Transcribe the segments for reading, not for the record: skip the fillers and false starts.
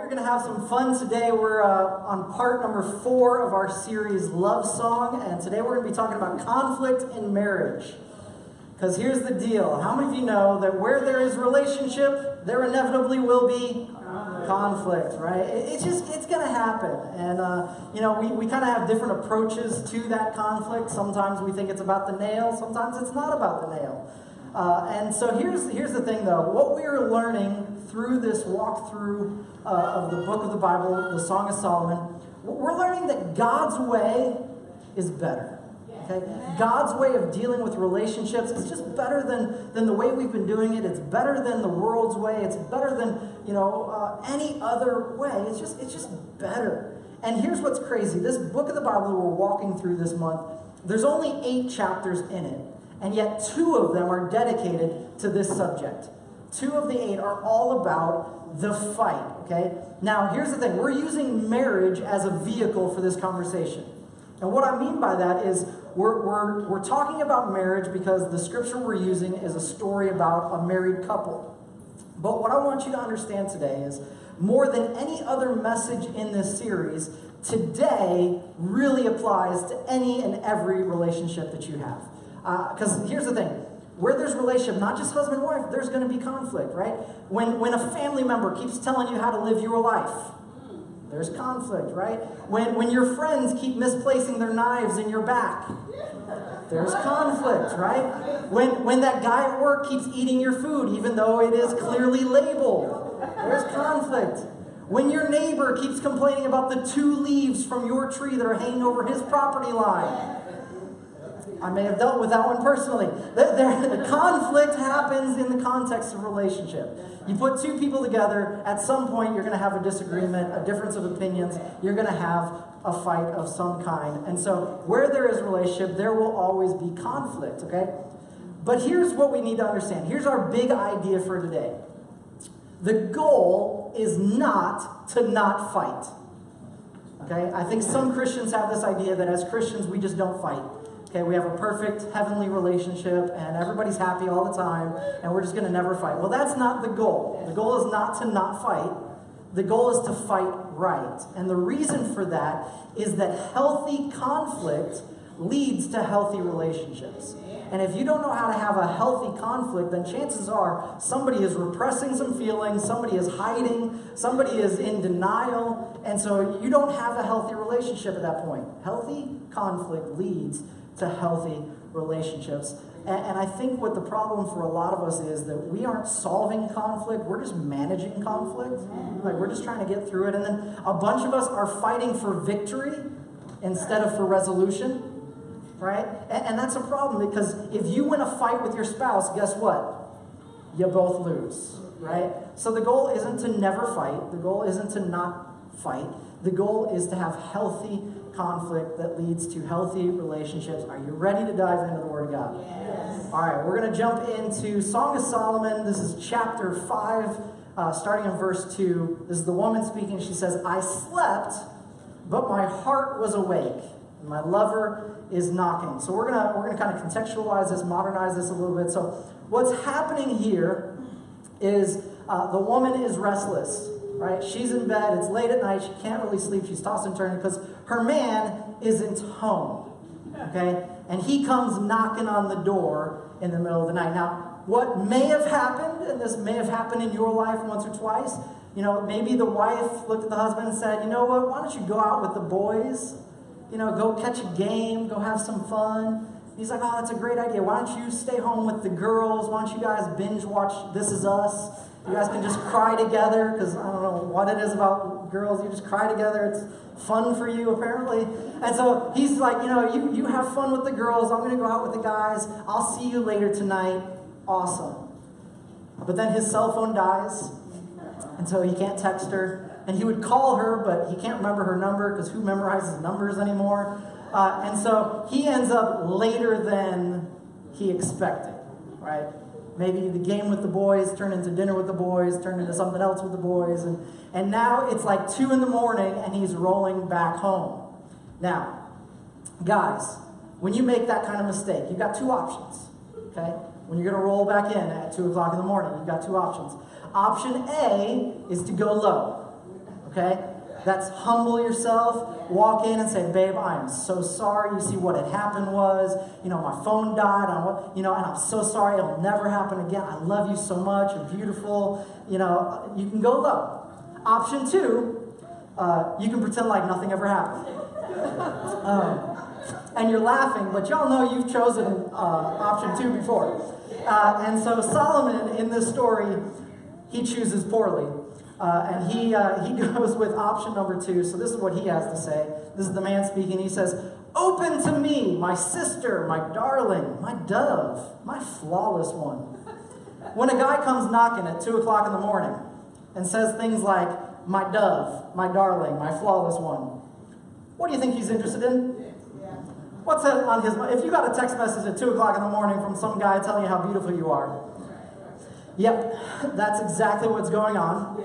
we're going to have some fun today. We're on part number 4 of our series, Love Song, and today we're going to be talking about conflict in marriage. Because here's the deal. How many of you know that where there is relationship, there inevitably will be conflict, right? It's going to happen. And, we kind of have different approaches to that conflict. Sometimes we think it's about the nail. Sometimes it's not about the nail. And so here's the thing, though. What we are learning through this walkthrough of the book of the Bible, the Song of Solomon, we're learning that God's way is better. Okay? God's way of dealing with relationships is just better than the way we've been doing it. It's better than the world's way. It's better than any other way. It's just better. And here's what's crazy. This book of the Bible that we're walking through this month, there's only 8 chapters in it. And yet 2 of them are dedicated to this subject. 2 of the 8 are all about the fight, okay? Now, here's the thing. We're using marriage as a vehicle for this conversation. And what I mean by that is we're talking about marriage because the scripture we're using is a story about a married couple. But what I want you to understand today is more than any other message in this series, today really applies to any and every relationship that you have. Because here's the thing. Where there's relationship, not just husband and wife, there's going to be conflict, right? When a family member keeps telling you how to live your life, there's conflict, right? When your friends keep misplacing their knives in your back, there's conflict, right? When that guy at work keeps eating your food, even though it is clearly labeled, there's conflict. When your neighbor keeps complaining about the 2 leaves from your tree that are hanging over his property line, I may have dealt with that one personally. The conflict happens in the context of relationship. You put 2 people together, at some point you're going to have a disagreement, a difference of opinions. You're going to have a fight of some kind. And so where there is relationship, there will always be conflict, okay? But here's what we need to understand. Here's our big idea for today. The goal is not to not fight. Okay? I think some Christians have this idea that as Christians, we just don't fight. Okay, we have a perfect heavenly relationship and everybody's happy all the time and we're just going to never fight. Well, that's not the goal. The goal is not to not fight. The goal is to fight right. And the reason for that is that healthy conflict leads to healthy relationships. And if you don't know how to have a healthy conflict, then chances are somebody is repressing some feelings, somebody is hiding, somebody is in denial, and so you don't have a healthy relationship at that point. Healthy conflict leads to healthy relationships. And I think what the problem for a lot of us is that we aren't solving conflict, we're just managing conflict. Like we're just trying to get through it. And then a bunch of us are fighting for victory instead of for resolution, right? And that's a problem because if you win a fight with your spouse, guess what? You both lose, right? So the goal isn't to never fight. The goal isn't to not fight. The goal is to have healthy conflict that leads to healthy relationships. Are you ready to dive into the Word of God? Yes. All right, we're going to jump into Song of Solomon. This is chapter 5, starting in verse 2. This is the woman speaking. She says, I slept, but my heart was awake, and my lover is knocking. So we're gonna kind of contextualize this, modernize this a little bit. So what's happening here is the woman is restless. Right? She's in bed, it's late at night, she can't really sleep, she's tossing and turning because her man isn't home. Okay? And he comes knocking on the door in the middle of the night. Now, what may have happened, and this may have happened in your life once or twice, maybe the wife looked at the husband and said, you know what, why don't you go out with the boys? Go catch a game, go have some fun. He's like, oh, that's a great idea. Why don't you stay home with the girls? Why don't you guys binge watch This Is Us? You guys can just cry together, because I don't know what it is about girls. You just cry together. It's fun for you, apparently. And so he's like, you have fun with the girls. I'm going to go out with the guys. I'll see you later tonight. Awesome. But then his cell phone dies, and so he can't text her. And he would call her, but he can't remember her number, because who memorizes numbers anymore? And so he ends up later than he expected, right? Maybe the game with the boys turned into dinner with the boys, turned into something else with the boys. And now it's like 2 in the morning and he's rolling back home. Now, guys, when you make that kind of mistake, you've got 2 options, okay? When you're going to roll back in at 2 o'clock in the morning, you've got 2 options. Option A is to go low, okay? That's humble yourself, walk in and say, babe, I am so sorry. You see what had happened was, my phone died, and I'm so sorry. It'll never happen again. I love you so much. You're beautiful. You can go low. Option 2, you can pretend like nothing ever happened. And you're laughing, but y'all know you've chosen option 2 before. And so Solomon, in this story, he chooses poorly. And he goes with option number 2. So this is what he has to say. This is the man speaking. He says, "Open to me, my sister, my darling, my dove, my flawless one." When a guy comes knocking at 2 o'clock in the morning and says things like, "My dove, my darling, my flawless one," what do you think he's interested in? What's that on his mind? If you got a text message at 2 o'clock in the morning from some guy telling you how beautiful you are, yep, that's exactly what's going on.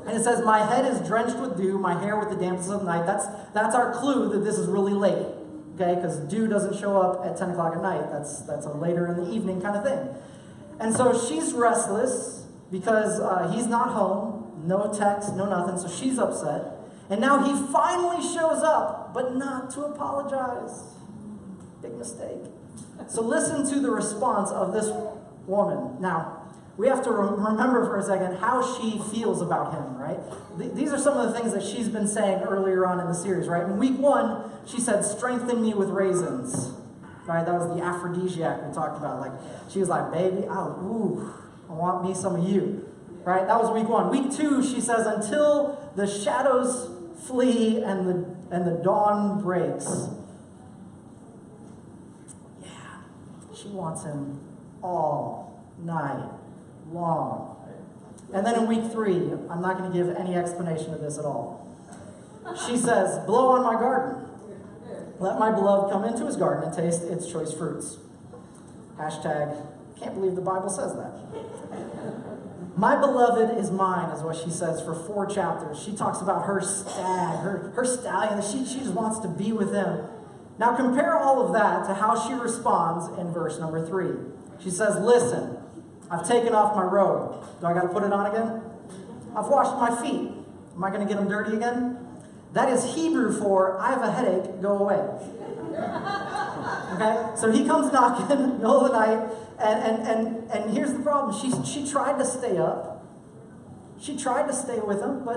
And it says, "My head is drenched with dew, my hair with the dampness of the night." That's our clue that this is really late, okay? Because dew doesn't show up at 10 o'clock at night. That's a later in the evening kind of thing. And so she's restless because he's not home, no text, no nothing, so she's upset. And now he finally shows up, but not to apologize. Big mistake. So listen to the response of this woman. Now, we have to remember for a second how she feels about him, right? These are some of the things that she's been saying earlier on in the series, right? In week 1, she said, "Strengthen me with raisins," right? That was the aphrodisiac we talked about. Like, she was like, "Baby, I want me some of you," right? That was week 1. Week 2, she says, "Until the shadows flee and the dawn breaks." Yeah, she wants him all night long. And then in week 3, I'm not going to give any explanation of this at all. She says, "Blow on my garden. Let my beloved come into his garden and taste its choice fruits." Hashtag, can't believe the Bible says that. "My beloved is mine," is what she says for 4 chapters. She talks about her stag, her stallion. She just wants to be with him. Now compare all of that to how she responds in verse number 3. She says, "Listen, I've taken off my robe." Do I got to put it on again? "I've washed my feet." Am I going to get them dirty again? That is Hebrew for, "I have a headache, go away." Okay? So he comes knocking in the middle of the night, and here's the problem. She tried to stay up. She tried to stay with him,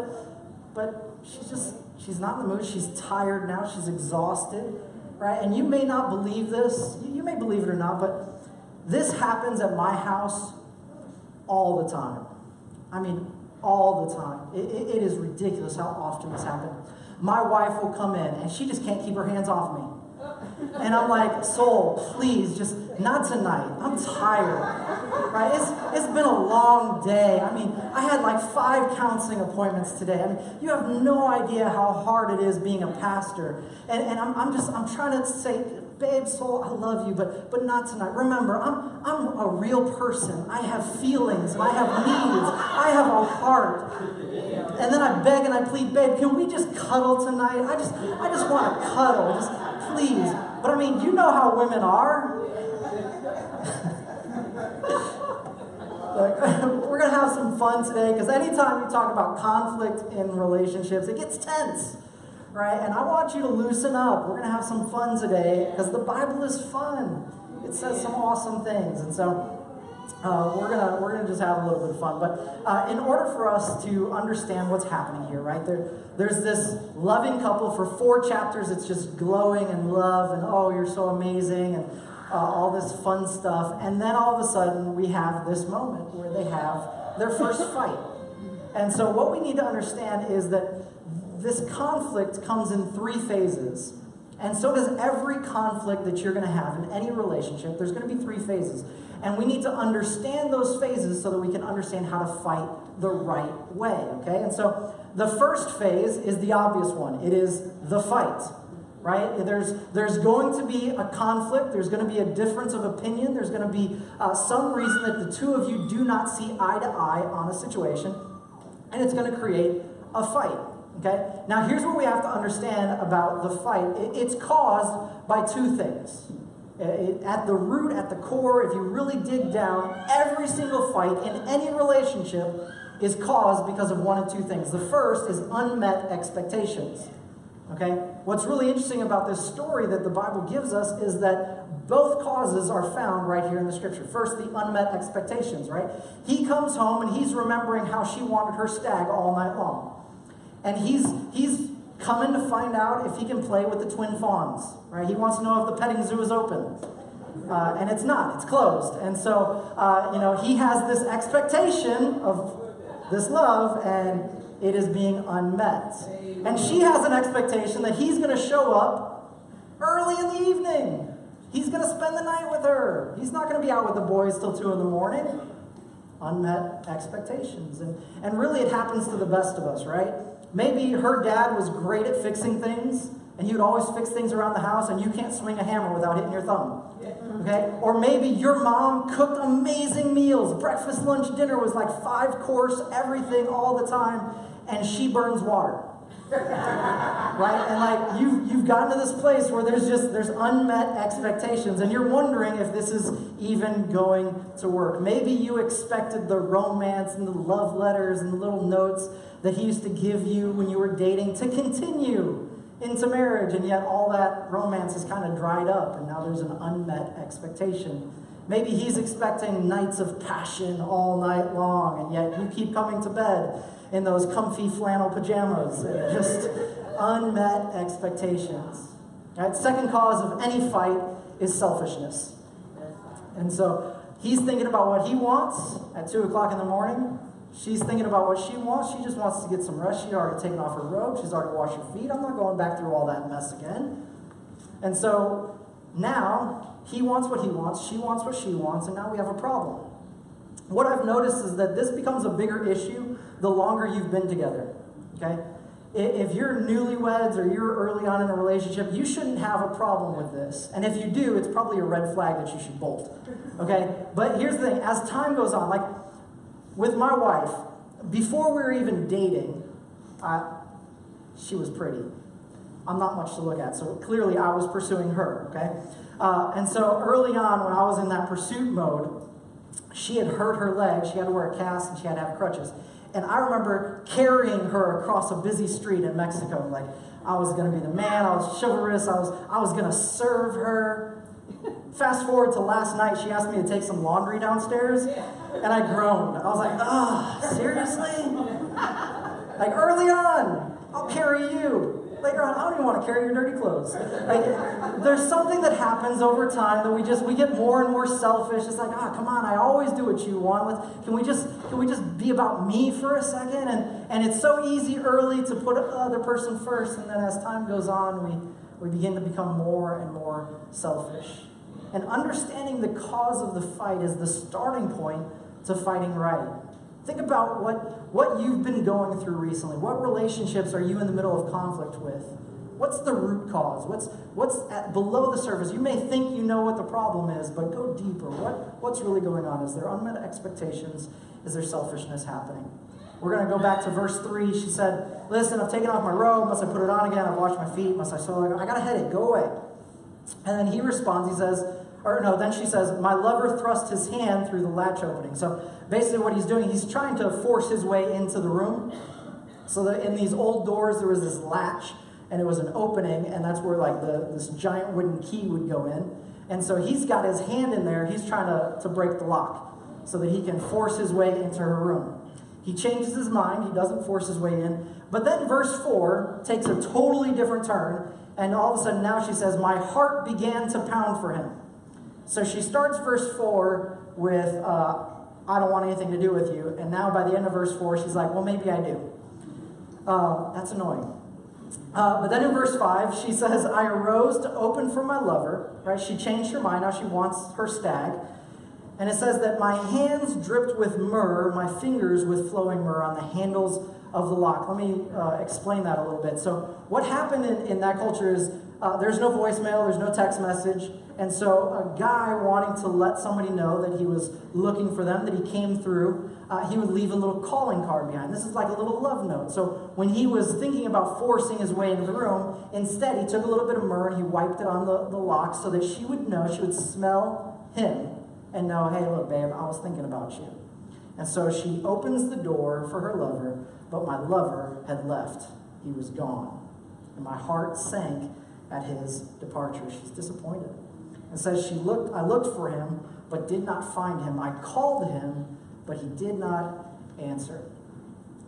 but she's not in the mood. She's tired now. She's exhausted, right? And you may not believe this. You may believe it or not, but this happens at my house all the time. I mean, all the time. It is ridiculous how often this happens. My wife will come in, and she just can't keep her hands off me. And I'm like, "Soul, please, just not tonight. I'm tired." Right? It's been a long day. I mean, I had like 5 counseling appointments today. I mean, you have no idea how hard it is being a pastor. And I'm trying to say, "Babe, soul, I love you, but not tonight. Remember, I'm a real person. I have feelings, and I have needs. I have a heart." And then I beg and I plead, "Babe, can we just cuddle tonight? I just want to cuddle. Just please." But I mean, you know how women are. We're going to have some fun today, because anytime we talk about conflict in relationships, it gets tense, right? And I want you to loosen up. We're going to have some fun today, because the Bible is fun. It says some awesome things. And so we're gonna just have a little bit of fun. But in order for us to understand what's happening here, right, there's this loving couple for 4 chapters. It's just glowing in love, and "Oh, you're so amazing," and all this fun stuff. And then all of a sudden we have this moment where they have their first fight. And so what we need to understand is that this conflict comes in 3 phases. And so does every conflict that you're going to have in any relationship. There's going to be 3 phases. And we need to understand those phases so that we can understand how to fight the right way, okay? And so the first phase is the obvious one. It is the fight, right? There's going to be a conflict. There's going to be a difference of opinion. There's going to be some reason that the 2 of you do not see eye to eye on a situation. And it's going to create a fight. Okay? Now, here's what we have to understand about the fight. It's caused by 2 things. At the root, at the core, if you really dig down, every single fight in any relationship is caused because of one of two things. The first is unmet expectations. Okay? What's really interesting about this story that the Bible gives us is that both causes are found right here in the scripture. First, the unmet expectations, right? He comes home and he's remembering how she wanted her stag all night long. And he's coming to find out if he can play with the twin fawns, right? He wants to know if the petting zoo is open. And it's not, it's closed. And so, he has this expectation of this love, and it is being unmet. And she has an expectation that he's going to show up early in the evening. He's going to spend the night with her. He's not going to be out with the boys till 2 in the morning. Unmet expectations. And really it happens to the best of us, right? Maybe her dad was great at fixing things, and he would always fix things around the house, and you can't swing a hammer without hitting your thumb. Okay? Or maybe your mom cooked amazing meals. Breakfast, lunch, dinner was like 5-course, everything all the time, and she burns water. Right? And like you've gotten to this place where there's unmet expectations, and you're wondering if this is even going to work. Maybe you expected the romance and the love letters and the little notes that he used to give you when you were dating to continue into marriage, and yet all that romance is kind of dried up, and now there's an unmet expectation. Maybe he's expecting nights of passion all night long, and yet you keep coming to bed in those comfy flannel pajamas. Just unmet expectations. Right? Second cause of any fight is selfishness. And so he's thinking about what he wants at 2 o'clock in the morning. She's thinking about what she wants. She just wants to get some rest. She's already taken off her robe. She's already washed her feet. I'm not going back through all that mess again. And so now he wants what he wants. She wants what she wants. And now we have a problem. What I've noticed is that this becomes a bigger issue the longer you've been together. Okay? If you're newlyweds or you're early on in a relationship, you shouldn't have a problem with this. And if you do, it's probably a red flag that you should bolt. Okay? But here's the thing. As time goes on, like with my wife, before we were even dating, she was pretty. I'm not much to look at, so clearly I was pursuing her, okay? And so early on, when I was in that pursuit mode, she had hurt her leg. She had to wear a cast, and she had to have crutches. And I remember carrying her across a busy street in Mexico. Like, I was going to be the man. I was chivalrous. I was going to serve her. Fast forward to last night, she asked me to take some laundry downstairs, and I groaned. I was like, seriously? Like, early on, I'll carry you. Later on, I don't even want to carry your dirty clothes. Like, there's something that happens over time that we get more and more selfish. It's like, come on, I always do what you want. Can we just be about me for a second? And it's so easy early to put the other person first, and then as time goes on, we begin to become more and more selfish. And understanding the cause of the fight is the starting point to fighting right. Think about what you've been going through recently. What relationships are you in the middle of conflict with? What's the root cause? What's below the surface? You may think you know what the problem is, but go deeper. What's really going on? Is there unmet expectations? Is there selfishness happening? We're going to go back to verse 3. She said, listen, I've taken off my robe. Must I put it on again? I've washed my feet. Must I sew it? I got a headache. Go away. And then he responds. He says, then she says, my lover thrust his hand through the latch opening. So basically what he's doing, he's trying to force his way into the room. So that in these old doors, there was this latch, and it was an opening, and that's where like this giant wooden key would go in. And so he's got his hand in there. He's trying to break the lock so that he can force his way into her room. He changes his mind. He doesn't force his way in. But then verse 4 takes a totally different turn, and all of a sudden now she says, my heart began to pound for him. So she starts verse 4 with, I don't want anything to do with you. And now by the end of verse 4, she's like, well, maybe I do. That's annoying. But then in verse 5, she says, I arose to open for my lover. Right? She changed her mind. Now she wants her stag. And it says that my hands dripped with myrrh, my fingers with flowing myrrh on the handles of the lock. Let me explain that a little bit. So what happened in that culture is there's no voicemail, there's no text message. And so a guy wanting to let somebody know that he was looking for them, that he came through, he would leave a little calling card behind. This is like a little love note. So when he was thinking about forcing his way into the room, instead he took a little bit of myrrh and he wiped it on the lock so that she would know, she would smell him and know, hey, look, babe, I was thinking about you. And so she opens the door for her lover, but my lover had left. He was gone. And my heart sank at his departure. She's disappointed. And says, I looked for him, but did not find him. I called him, but he did not answer.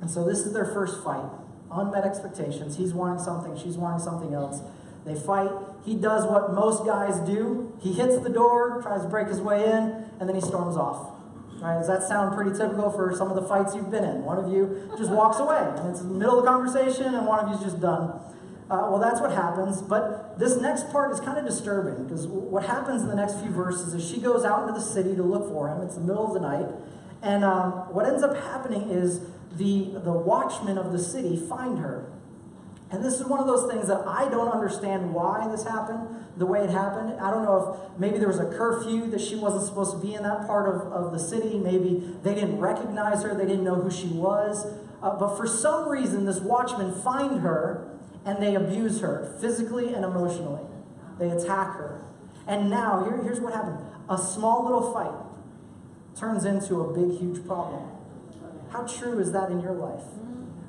And so this is their first fight. Unmet expectations. He's wanting something, she's wanting something else. They fight. He does what most guys do. He hits the door, tries to break his way in, and then he storms off. Right? Does that sound pretty typical for some of the fights you've been in? One of you just walks away, and it's in the middle of the conversation, and one of you's just done. Well, that's what happens, but this next part is kind of disturbing, because what happens in the next few verses is she goes out into the city to look for him. It's the middle of the night, and what ends up happening is the watchmen of the city find her. And this is one of those things that I don't understand why this happened, the way it happened. I don't know if maybe there was a curfew that she wasn't supposed to be in that part of the city. Maybe they didn't recognize her. They didn't know who she was. But for some reason, this watchman find her and they abuse her physically and emotionally. They attack her. And now, here's what happened. A small little fight turns into a big, huge problem. How true is that in your life?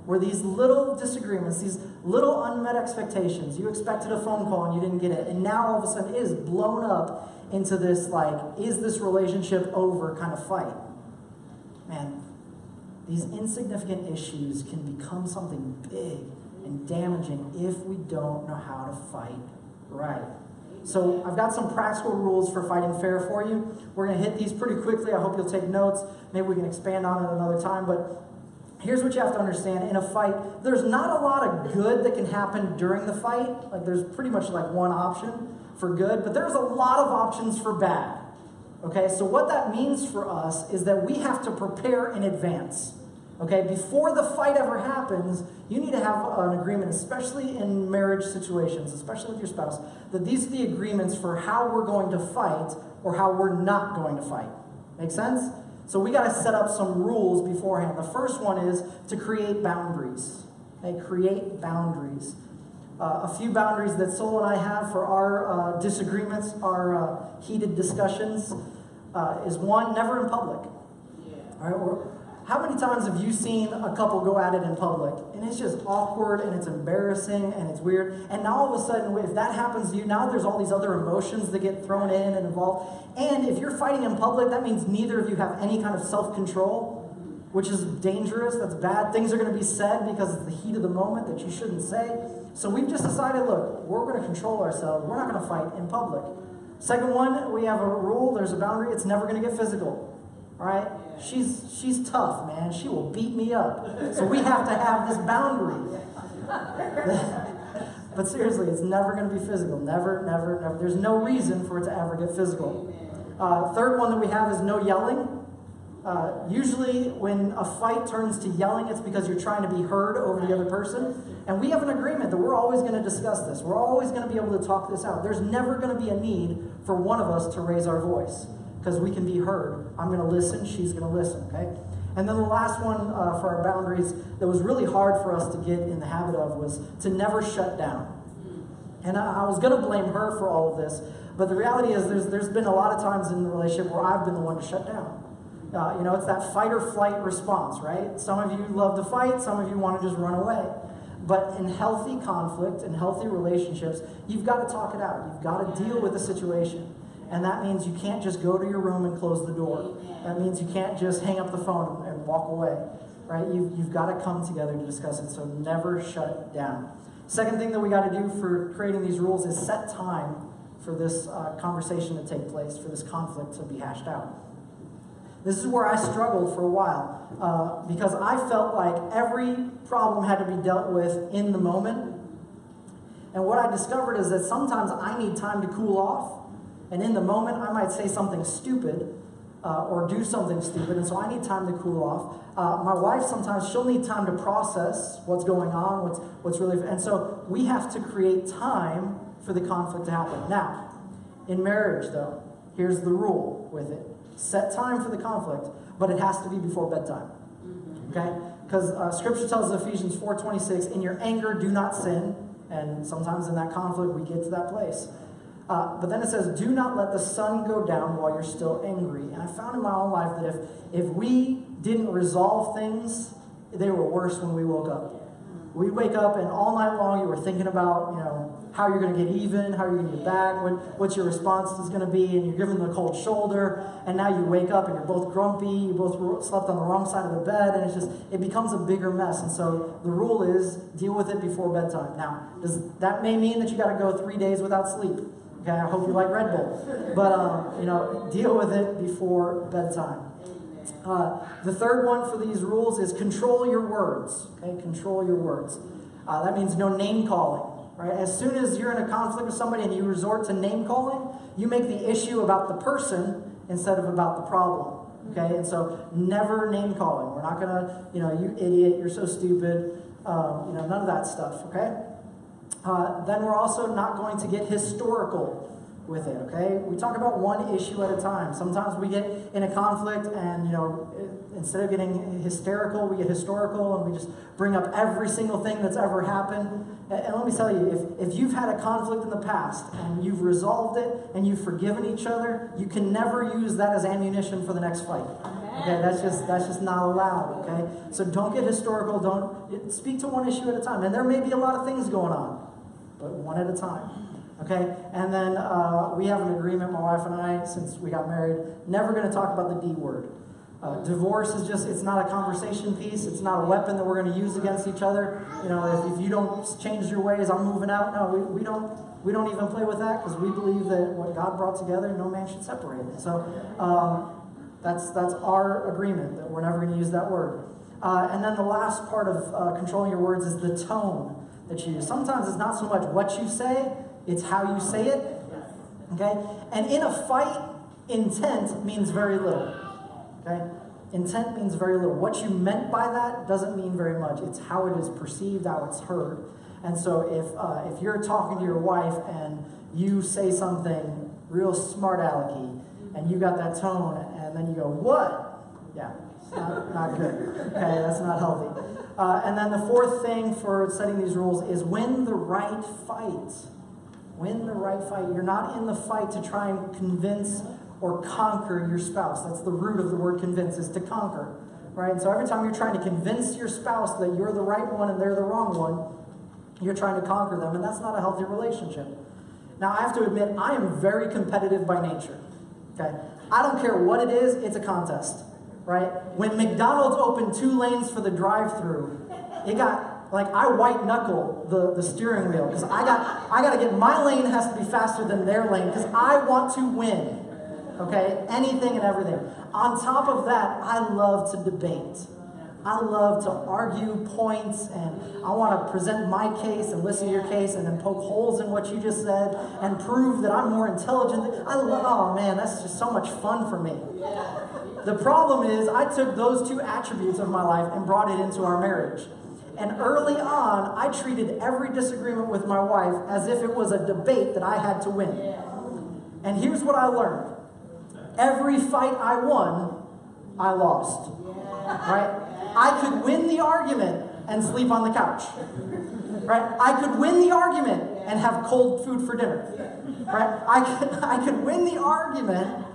Where these little disagreements, these little unmet expectations, you expected a phone call and you didn't get it, and now all of a sudden it is blown up into this, like, is this relationship over kind of fight. Man, these insignificant issues can become something big and damaging if we don't know how to fight right. So I've got some practical rules for fighting fair for you. We're going to hit these pretty quickly. I hope you'll take notes. Maybe we can expand on it another time, but here's what you have to understand. In a fight, there's not a lot of good that can happen during the fight. Like, there's pretty much like one option for good, but there's a lot of options for bad. Okay, so what that means for us is that we have to prepare in advance. Okay, before the fight ever happens, you need to have an agreement, especially in marriage situations, especially with your spouse, that these are the agreements for how we're going to fight or how we're not going to fight. Make sense? So we got to set up some rules beforehand. The first one is to create boundaries. Okay, create boundaries. A few boundaries that Sol and I have for our disagreements, our heated discussions, is one, never in public. All right, how many times have you seen a couple go at it in public? And it's just awkward, and it's embarrassing, and it's weird. And now all of a sudden, if that happens to you, now there's all these other emotions that get thrown in and involved. And if you're fighting in public, that means neither of you have any kind of self-control, which is dangerous. That's bad. Things are going to be said because it's the heat of the moment that you shouldn't say. So we've just decided, look, we're going to control ourselves. We're not going to fight in public. Second one, we have a rule. There's a boundary. It's never going to get physical. All right? She's tough, man. She will beat me up. So we have to have this boundary. But seriously, it's never going to be physical. Never, never, never. There's no reason for it to ever get physical. Third one that we have is no yelling. Usually when a fight turns to yelling, it's because you're trying to be heard over the other person. And we have an agreement that we're always going to discuss this. We're always going to be able to talk this out. There's never going to be a need for one of us to raise our voice, because we can be heard. I'm going to listen, she's going to listen, okay? And then the last one for our boundaries that was really hard for us to get in the habit of was to never shut down. And I was going to blame her for all of this, but the reality is there's been a lot of times in the relationship where I've been the one to shut down. It's that fight or flight response, right? Some of you love to fight, some of you want to just run away. But in healthy conflict, in healthy relationships, you've got to talk it out. You've got to deal with the situation. And that means you can't just go to your room and close the door. That means you can't just hang up the phone and walk away, right? You've got to come together to discuss it, so never shut down. Second thing that we got to do for creating these rules is set time for this conversation to take place, for this conflict to be hashed out. This is where I struggled for a while because I felt like every problem had to be dealt with in the moment. And what I discovered is that sometimes I need time to cool off. And in the moment, I might say something stupid or do something stupid, and so I need time to cool off. My wife, sometimes, she'll need time to process what's going on, what's really... And so we have to create time for the conflict to happen. Now, in marriage, though, here's the rule with it. Set time for the conflict, but it has to be before bedtime. Okay? Because Scripture tells us, Ephesians 4:26, in your anger, do not sin. And sometimes in that conflict, we get to that place. But then it says, do not let the sun go down while you're still angry. And I found in my own life that if we didn't resolve things, they were worse when we woke up. We wake up and all night long you were thinking about, how you're going to get even, how you're going to get back, what your response is going to be, and you're giving them the cold shoulder, and now you wake up and you're both grumpy, you both slept on the wrong side of the bed, and it becomes a bigger mess. And so the rule is deal with it before bedtime. Now, that may mean that you got to go 3 days without sleep. Okay, I hope you like Red Bull. But, deal with it before bedtime. The third one for these rules is control your words. Okay, control your words. That means no name calling. Right? As soon as you're in a conflict with somebody and you resort to name calling, you make the issue about the person instead of about the problem. Okay, and so never name calling. We're not gonna, you idiot, you're so stupid. None of that stuff. Okay. Then we're also not going to get historical with it, okay? We talk about one issue at a time. Sometimes we get in a conflict and, instead of getting hysterical, we get historical and we just bring up every single thing that's ever happened. And let me tell you, if you've had a conflict in the past and you've resolved it and you've forgiven each other, you can never use that as ammunition for the next fight. Okay, that's just not allowed, okay? So don't get historical, don't speak to one issue at a time. And there may be a lot of things going on, but one at a time. Okay, and then we have an agreement, my wife and I, since we got married, never going to talk about the D word. Divorce is it's not a conversation piece. It's not a weapon that we're going to use against each other. If you don't change your ways, I'm moving out. No, we don't even play with that because we believe that what God brought together, no man should separate it. So that's our agreement that we're never going to use that word. And then the last part of controlling your words is the tone that you use. Sometimes it's not so much what you say, it's how you say it, okay? And in a fight, intent means very little, okay? Intent means very little. What you meant by that doesn't mean very much. It's how it is perceived, how it's heard. And so if you're talking to your wife and you say something real smart alecky, and you got that tone, and then you go, what? Yeah, it's not good, okay? That's not healthy. And then the fourth thing for setting these rules is win the right fight. Win the right fight. You're not in the fight to try and convince or conquer your spouse. That's the root of the word convince, is to conquer. Right? And so every time you're trying to convince your spouse that you're the right one and they're the wrong one, you're trying to conquer them, and that's not a healthy relationship. Now, I have to admit, I am very competitive by nature. Okay? I don't care what it is, it's a contest. Right? When McDonald's opened 2 lanes for the drive-thru, it got I white knuckle the steering wheel because I got to get my lane has to be faster than their lane because I want to win. Okay, anything and everything. On top of that, I love to debate. I love to argue points, and I want to present my case and listen to your case, and then poke holes in what you just said and prove that I'm more intelligent. Oh man, that's just so much fun for me. The problem is, I took those 2 attributes of my life and brought it into our marriage. And early on, I treated every disagreement with my wife as if it was a debate that I had to win. And here's what I learned. Every fight I won, I lost. Right? I could win the argument and sleep on the couch. Right? I could win the argument and have cold food for dinner. Right? I could win the argument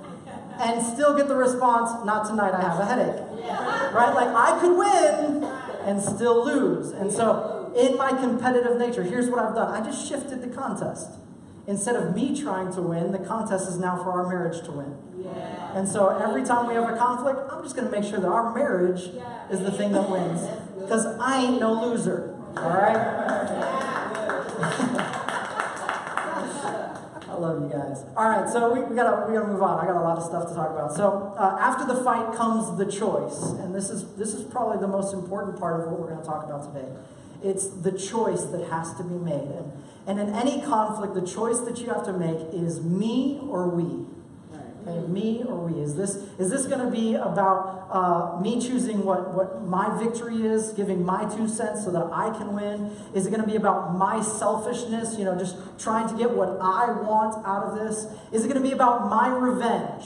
and still get the response, not tonight, I have a headache. Right? I could win and still lose. And so, in my competitive nature, here's what I've done. I just shifted the contest. Instead of me trying to win, the contest is now for our marriage to win. And so, every time we have a conflict, I'm just going to make sure that our marriage is the thing that wins. Because I ain't no loser. All right? I love you guys. All right, so we gotta move on. I got a lot of stuff to talk about. So after the fight comes the choice, and this is probably the most important part of what we're going to talk about today. It's the choice that has to be made, and in any conflict, the choice that you have to make is me or we. Okay, me or we. Is this going to be about me choosing what my victory is, giving my 2 cents so that I can win? Is it going to be about my selfishness, just trying to get what I want out of this? Is it going to be about my revenge?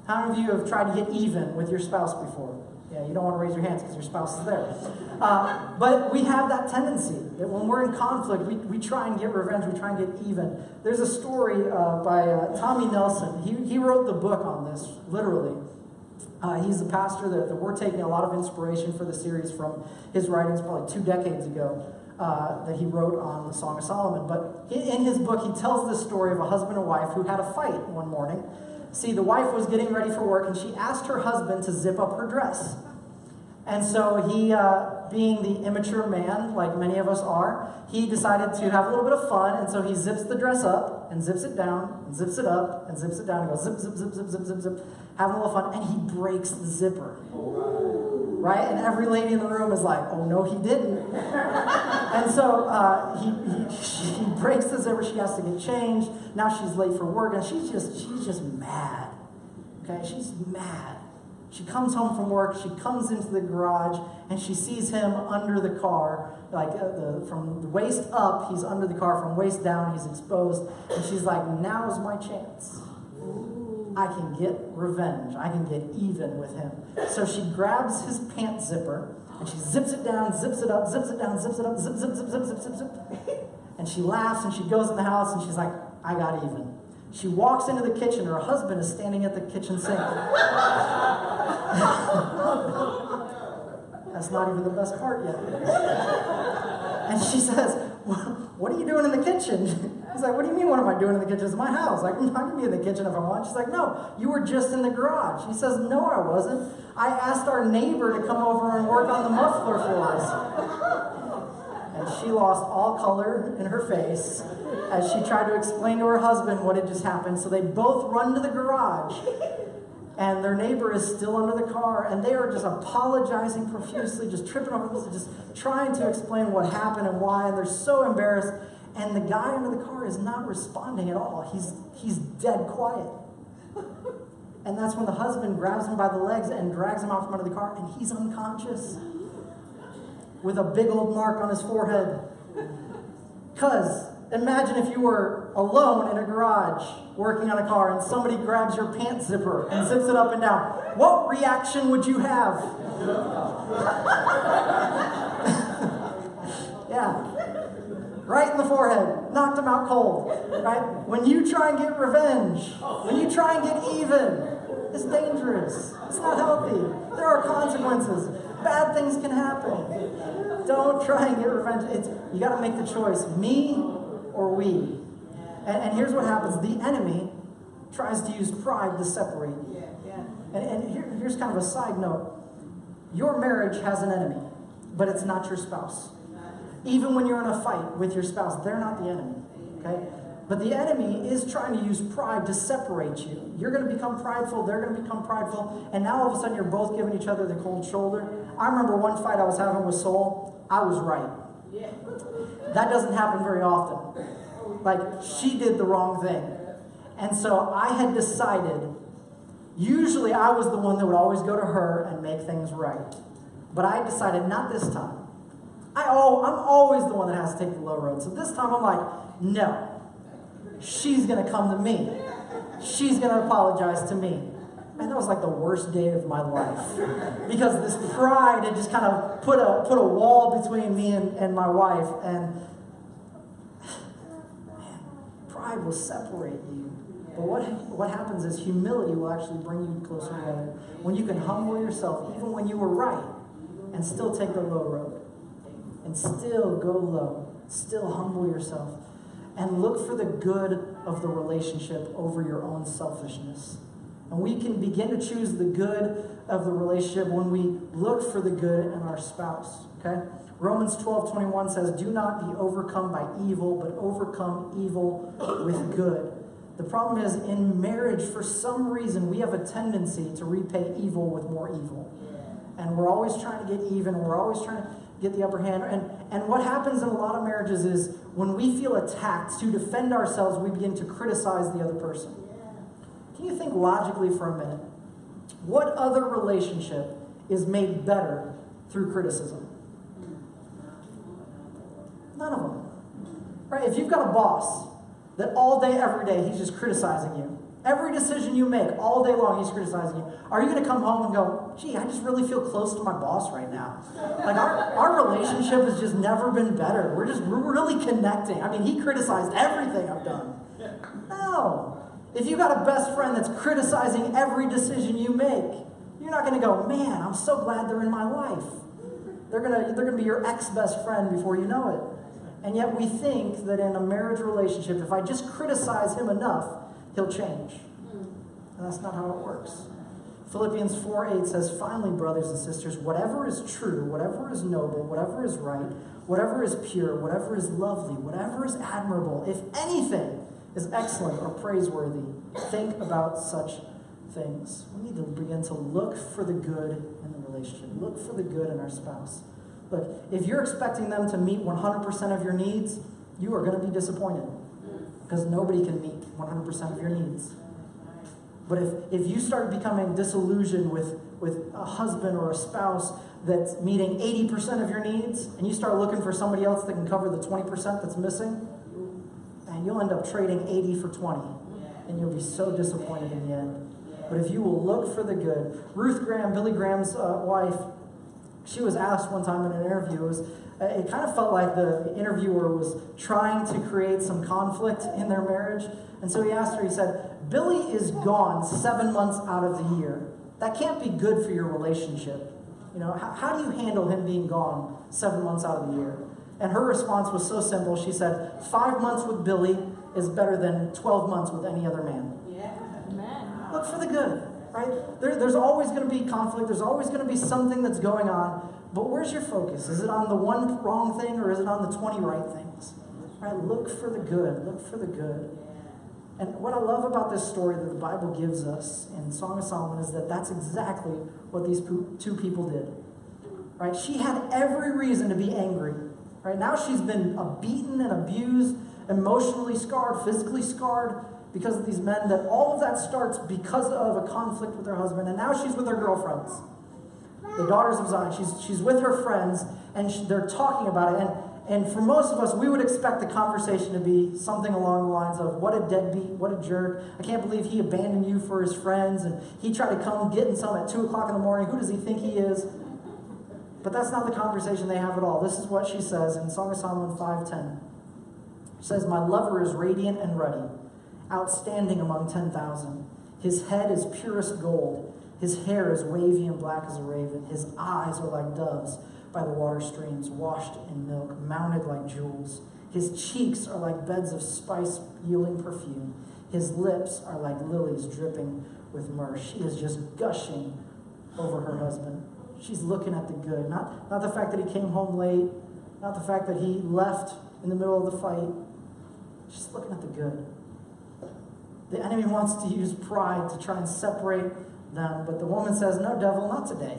How many of you have tried to get even with your spouse before? Yeah, you don't want to raise your hands because your spouse is there. But we have that tendency that when we're in conflict, we try and get revenge, we try and get even. There's a story by Tommy Nelson. He wrote the book on this, literally. He's the pastor that we're taking a lot of inspiration for the series from his writings probably 2 decades ago that he wrote on the Song of Solomon. But in his book, he tells the story of a husband and wife who had a fight one morning. See, the wife was getting ready for work, and she asked her husband to zip up her dress. And so he, being the immature man, like many of us are, he decided to have a little bit of fun, and so he zips the dress up, and zips it down, and zips it up, and zips it down, and goes zip, zip, zip, zip, zip, zip, zip, having a little fun, and he breaks the zipper. Right? And every lady in the room is like, oh no, he didn't. And so she breaks the zipper, she has to get changed, now she's late for work, and she's just mad. Okay, she's mad. She comes home from work, she comes into the garage, and she sees him under the car, like from the waist up, he's under the car, from waist down, he's exposed, and she's like, now's my chance. I can get revenge. I can get even with him. So she grabs his pant zipper, and she zips it down, zips it up, zips it down, zips it up, zip, zip, zip, zip, zip, zip, zip. And she laughs, and she goes in the house, and she's like, I got even. She walks into the kitchen. Her husband is standing at the kitchen sink. That's not even the best part yet. And she says, what are you doing in the kitchen? He's like, what do you mean, what am I doing in the kitchen? It's my house. Like, I'm not going to be in the kitchen if I want. She's like, no, you were just in the garage. He says, no, I wasn't. I asked our neighbor to come over and work on the muffler for us. And she lost all color in her face as she tried to explain to her husband what had just happened. So they both run to the garage, and their neighbor is still under the car, and they are just apologizing profusely, just tripping over, just trying to explain what happened and why, and they're so embarrassed. And the guy under the car is not responding at all. He's dead quiet. And that's when the husband grabs him by the legs and drags him out from under the car, and he's unconscious with a big old mark on his forehead. Because imagine if you were alone in a garage working on a car and somebody grabs your pant zipper and zips it up and down. What reaction would you have? Yeah. Right in the forehead. Knocked him out cold. Right? When you try and get revenge, when you try and get even, it's dangerous. It's not healthy. There are consequences. Bad things can happen. Don't try and get revenge. You got to make the choice, me or we. And here's what happens. The enemy tries to use pride to separate you. And here's kind of a side note. Your marriage has an enemy, but it's not your spouse. Even when you're in a fight with your spouse, they're not the enemy. Okay? But the enemy is trying to use pride to separate you. You're going to become prideful, they're going to become prideful, and now all of a sudden you're both giving each other the cold shoulder. I remember one fight I was having with Soul. I was right. That doesn't happen very often. Like, she did the wrong thing. And so I had decided, usually I was the one that would always go to her and make things right. But I decided, not this time. I'm always the one that has to take the low road. So this time I'm like, no. She's going to come to me. She's going to apologize to me. And that was like the worst day of my life. Because this pride had just kind of put a wall between me and my wife. And man, pride will separate you. But what happens is humility will actually bring you closer together. When you can humble yourself, even when you were right, and still take the low road. And still go low. Still humble yourself. And look for the good of the relationship over your own selfishness. And we can begin to choose the good of the relationship when we look for the good in our spouse. Okay? Romans 12:21 says, do not be overcome by evil, but overcome evil with good. The problem is, in marriage, for some reason, we have a tendency to repay evil with more evil. And we're always trying to get even. We're always trying to get the upper hand. And what happens in a lot of marriages is when we feel attacked, to defend ourselves, we begin to criticize the other person. Can you think logically for a minute? What other relationship is made better through criticism? None of them. Right? If you've got a boss that all day, every day, he's just criticizing you. Every decision you make, all day long, he's criticizing you. Are you going to come home and go, gee, I just really feel close to my boss right now? Like, our relationship has just never been better. We're really connecting. I mean, he criticized everything I've done. No. If you got a best friend that's criticizing every decision you make, You're not going to go, man, I'm so glad they're in my life. They're gonna be your ex-best friend before you know it. And yet we think that in a marriage relationship, if I just criticize him enough, he'll change. And that's not how it works. Philippians 4:8 says, finally, brothers and sisters, whatever is true, whatever is noble, whatever is right, whatever is pure, whatever is lovely, whatever is admirable, if anything is excellent or praiseworthy, think about such things. We need to begin to look for the good in the relationship. Look for the good in our spouse. Look, if you're expecting them to meet 100% of your needs, you are going to be disappointed because nobody can meet 100% of your needs. But if you start becoming disillusioned with a husband or a spouse that's meeting 80% of your needs, and you start looking for somebody else that can cover the 20% that's missing, and you'll end up trading 80 for 20, and you'll be so disappointed in the end. But if you will look for the good. Ruth Graham, Billy Graham's wife, she was asked one time in an interview, it kind of felt like the interviewer was trying to create some conflict in their marriage. And so he asked her, he said, Billy is gone 7 months out of the year. That can't be good for your relationship. You know, how do you handle him being gone 7 months out of the year? And her response was so simple. She said, 5 months with Billy is better than 12 months with any other man. Look for the good, right? There's always going to be conflict. There's always going to be something that's going on. But where's your focus? Is it on the one wrong thing or is it on the 20 right things? Right? Look for the good. Look for the good. And what I love about this story that the Bible gives us in Song of Solomon is that that's exactly what these two people did. Right? She had every reason to be angry. Right? Now she's been beaten and abused, emotionally scarred, physically scarred, because of these men, that all of that starts because of a conflict with her husband. And now she's with her girlfriends, the daughters of Zion. She's with her friends, and they're talking about it. And for most of us, we would expect the conversation to be something along the lines of, what a deadbeat, what a jerk. I can't believe he abandoned you for his friends, and he tried to come getting some at 2 o'clock in the morning. Who does he think he is? But that's not the conversation they have at all. This is what she says in Song of Solomon 5:10. She says, my lover is radiant and ruddy, outstanding among 10,000. His head is purest gold. His hair is wavy and black as a raven. His eyes are like doves by the water streams, washed in milk, mounted like jewels. His cheeks are like beds of spice-yielding perfume. His lips are like lilies dripping with myrrh. She is just gushing over her husband. She's looking at the good. Not the fact that he came home late, not the fact that he left in the middle of the fight. She's looking at the good. The enemy wants to use pride to try and separate them, but the woman says, no, devil, not today.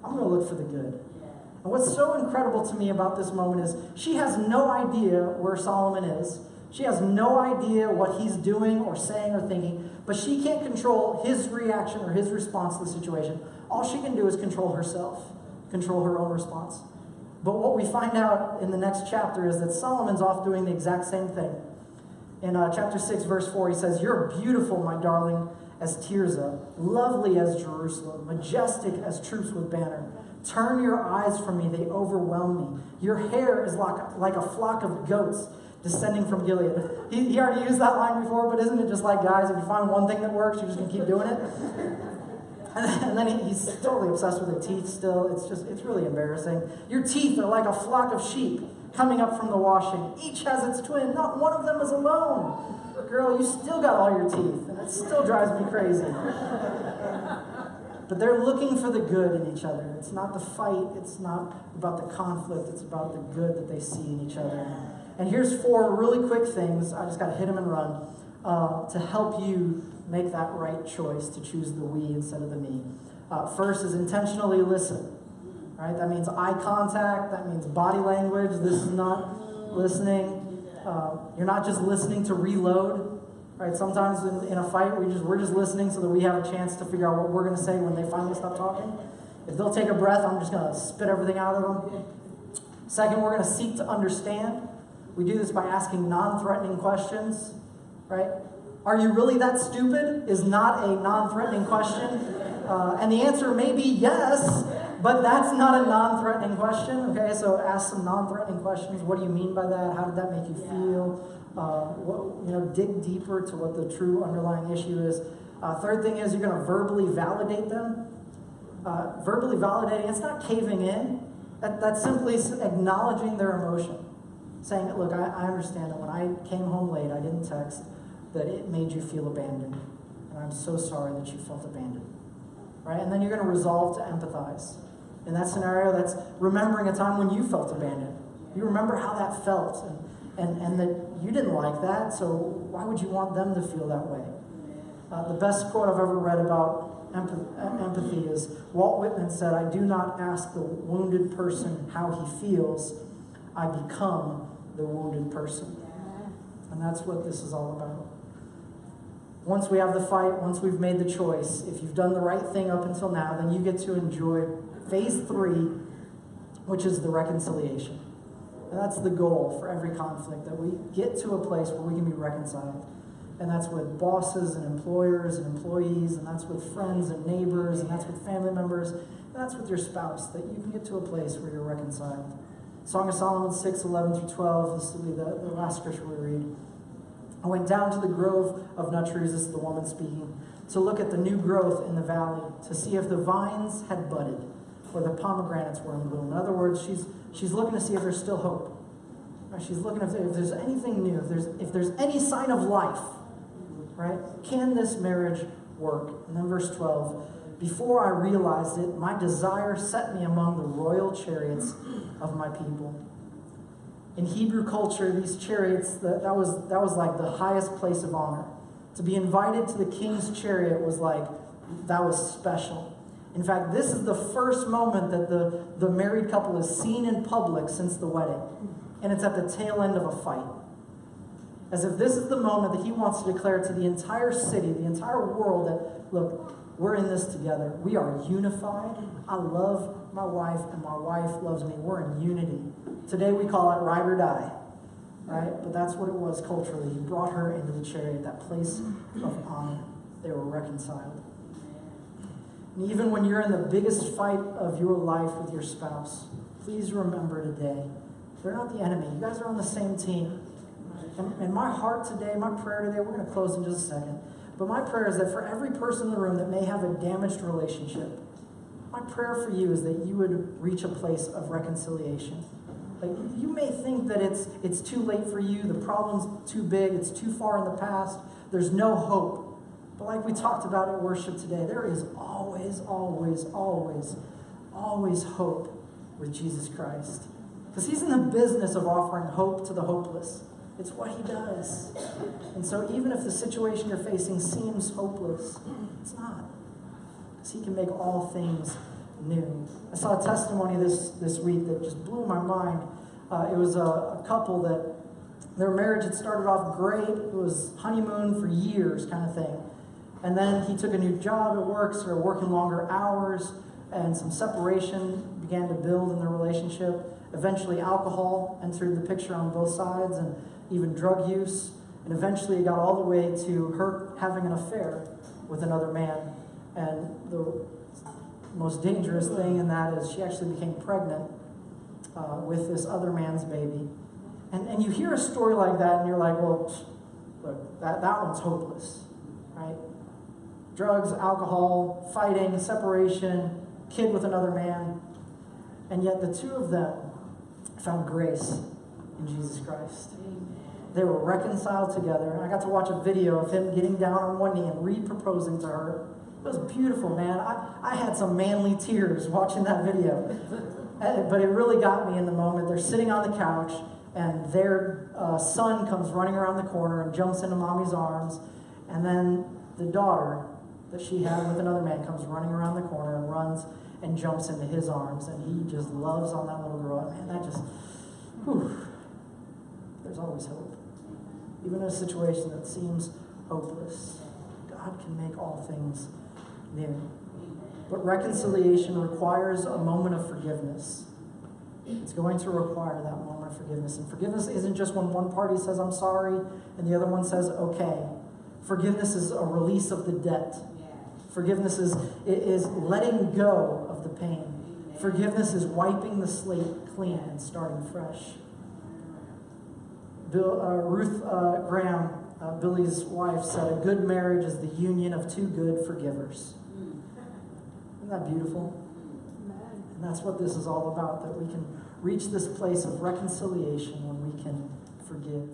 I'm going to look for the good. And what's so incredible to me about this moment is she has no idea where Solomon is. She has no idea what he's doing or saying or thinking, but she can't control his reaction or his response to the situation. All she can do is control herself, control her own response. But what we find out in the next chapter is that Solomon's off doing the exact same thing. In chapter 6, verse 4, he says, you're beautiful, my darling, as Tirzah, lovely as Jerusalem, majestic as troops with banner. Turn your eyes from me, they overwhelm me. Your hair is like a flock of goats descending from Gilead. He already used that line before, but isn't it just like, guys, if you find one thing that works, you're just going to keep doing it? And then he's totally obsessed with her teeth still. It's really embarrassing. Your teeth are like a flock of sheep coming up from the washing. Each has its twin. Not one of them is alone. Girl, you still got all your teeth, and it still drives me crazy. But they're looking for the good in each other. It's not the fight. It's not about the conflict. It's about the good that they see in each other. And here's 4 really quick things. I just got to hit them and run to help you make that right choice to choose the we instead of the me. First is intentionally listen. Right? That means eye contact. That means body language. This is not listening. You're not just listening to reload. Right? Sometimes in a fight, we're just listening so that we have a chance to figure out what we're going to say when they finally stop talking. If they'll take a breath, I'm just going to spit everything out of them. Second, we're going to seek to understand. We do this by asking non-threatening questions. Right? Are you really that stupid? Is not a non-threatening question. And the answer may be yes, but that's not a non-threatening question. Okay, so ask some non-threatening questions. What do you mean by that? How did that make you feel? Dig deeper to what the true underlying issue is. Third thing is you're going to verbally validate them. Verbally validating, it's not caving in. That's simply acknowledging their emotion. Saying, look, I understand that when I came home late, I didn't text, that it made you feel abandoned. And I'm so sorry that you felt abandoned. Right? And then you're going to resolve to empathize. In that scenario, that's remembering a time when you felt abandoned. You remember how that felt, and that you didn't like that, so why would you want them to feel that way? The best quote I've ever read about empathy is Walt Whitman said, "I do not ask the wounded person how he feels, I become the wounded person." And that's what this is all about. Once we have the fight, once we've made the choice, if you've done the right thing up until now, then you get to enjoy phase 3, which is the reconciliation. And that's the goal for every conflict, that we get to a place where we can be reconciled. And that's with bosses and employers and employees, and that's with friends and neighbors, and that's with family members, and that's with your spouse, that you can get to a place where you're reconciled. Song of Solomon 6:11-12, this will be the last scripture we read. I went down to the grove of nut trees, this is the woman speaking, to look at the new growth in the valley, to see if the vines had budded, or the pomegranates were in bloom. In other words, she's looking to see if there's still hope. Right? She's looking if there's anything new, if there's any sign of life. Right? Can this marriage work? And then verse 12, before I realized it, my desire set me among the royal chariots of my people. In Hebrew culture, these chariots, that was like the highest place of honor. To be invited to the king's chariot was like, that was special. In fact, this is the first moment that the married couple is seen in public since the wedding. And it's at the tail end of a fight. As if this is the moment that he wants to declare to the entire city, the entire world, that, look, we're in this together. We are unified. I love my wife, and my wife loves me. We're in unity. Today we call it ride or die, right? But that's what it was culturally. He brought her into the chariot, that place of honor. They were reconciled. And even when you're in the biggest fight of your life with your spouse, please remember today, they're not the enemy. You guys are on the same team. And my heart today, my prayer today, we're going to close in just a second, but my prayer is that for every person in the room that may have a damaged relationship, my prayer for you is that you would reach a place of reconciliation. Like, you may think that it's too late for you, the problem's too big, it's too far in the past, there's no hope. But like we talked about at worship today, there is always, always, always, always hope with Jesus Christ. Because he's in the business of offering hope to the hopeless. It's what he does. And so even if the situation you're facing seems hopeless, it's not. Because he can make all things new. I saw a testimony this week that just blew my mind. It was a couple that their marriage had started off great. It was honeymoon for years kind of thing. And then he took a new job at work, started working longer hours, and some separation began to build in their relationship. Eventually alcohol entered the picture on both sides, and even drug use. And eventually it got all the way to her having an affair with another man. And the most dangerous thing in that is she actually became pregnant with this other man's baby. And you hear a story like that and you're like, well, look, that one's hopeless, right? Drugs, alcohol, fighting, separation, kid with another man. And yet the two of them found grace in Jesus Christ. They were reconciled together. And I got to watch a video of him getting down on one knee and re-proposing to her. It was beautiful, man. I had some manly tears watching that video. But it really got me in the moment. They're sitting on the couch, and their son comes running around the corner and jumps into mommy's arms. And then the daughter that she had with another man comes running around the corner and runs and jumps into his arms. And he just loves on that little girl. Man, that just, whew. There's always hope. Even in a situation that seems hopeless, God can make all things new. But reconciliation requires a moment of forgiveness. It's going to require that moment of forgiveness. And forgiveness isn't just when one party says, I'm sorry, and the other one says, okay. Forgiveness is a release of the debt. Forgiveness is letting go of the pain. Forgiveness is wiping the slate clean and starting fresh. Ruth Graham Billy's wife said, a good marriage is the union of two good forgivers. Isn't that beautiful? And that's what this is all about, that we can reach this place of reconciliation when we can forgive.